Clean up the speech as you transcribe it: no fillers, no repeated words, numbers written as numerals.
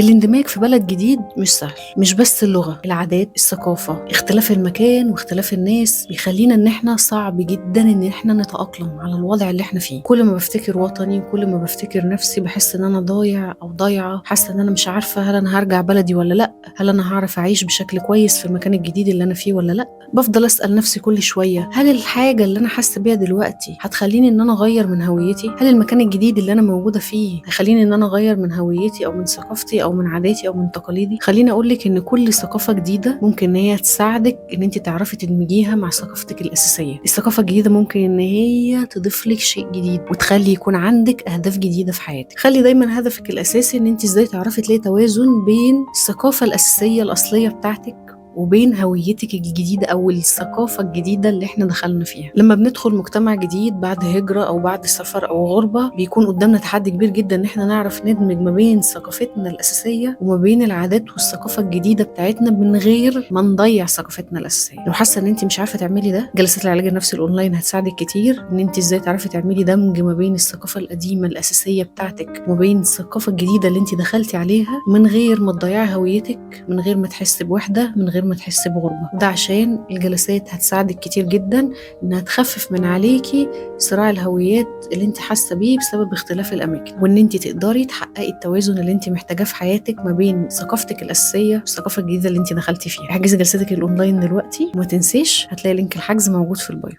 الاندماج في بلد جديد مش سهل، مش بس اللغة، العادات، الثقافة، اختلاف المكان واختلاف الناس بيخلينا ان احنا صعب جدا ان احنا نتأقلم على الوضع اللي احنا فيه. كل ما بفتكر وطني وكل ما بفتكر نفسي بحس ان انا ضايع او ضايعة، حاسة ان انا مش عارفة هل انا هرجع بلدي ولا لا، هل انا هعرف اعيش بشكل كويس في المكان الجديد اللي انا فيه ولا لا. بفضل اسأل نفسي كل شوية، هل الحاجة اللي انا حاسة بيها دلوقتي هتخليني ان انا اغير من هويتي؟ هل المكان الجديد اللي انا موجودة فيه هيخليني ان انا اغير من هويتي او من ثقافتي او من عاداتي او من تقاليدي؟ خليني اقولك ان كل ثقافة جديدة ممكن ان هي تساعدك ان انت تعرفي تدمجيها مع ثقافتك الاساسية. الثقافة الجديدة ممكن ان هي تضيف لك شيء جديد وتخلي يكون عندك اهداف جديدة في حياتك. خلي دايما هدفك الاساسي ان انت ازاي تعرفي تلاقي توازن بين الثقافة الاساسية الاصلية بتاعتك وبين هويتك الجديدة أو الثقافة الجديدة اللي احنا دخلنا فيها. لما بندخل مجتمع جديد بعد هجرة أو بعد سفر أو غربة بيكون قدامنا تحدي كبير جدا إن احنا نعرف ندمج ما بين ثقافتنا الأساسية وما بين العادات والثقافة الجديدة بتاعتنا من غير ما نضيع ثقافتنا الأساسية. لو حاسة إن انت مش عارفة تعملي ده، جلسات العلاج النفسي الأونلاين هتساعدك كتير إن انت ازاي تعرفي تعملي دمج ما بين الثقافة القديمة الأساسية بتاعتك وما بين الثقافة الجديدة اللي انت دخلتي عليها من غير ما تضيعي هويتك، من غير ما تحسي بوحدة، من غير ما تحسي بغربة. ده عشان الجلسات هتساعدك كتير جدا انها تخفف من عليكي صراع الهويات اللي انت حاسة بيه بسبب اختلاف الاماكن، وان انت تقدري تحققي التوازن اللي انت محتاجاه في حياتك ما بين ثقافتك الاساسية والثقافة الجديدة اللي انت دخلتي فيها. احجزي جلستك الاونلاين دلوقتي وما تنسيش هتلاقي لينك الحجز موجود في البايو.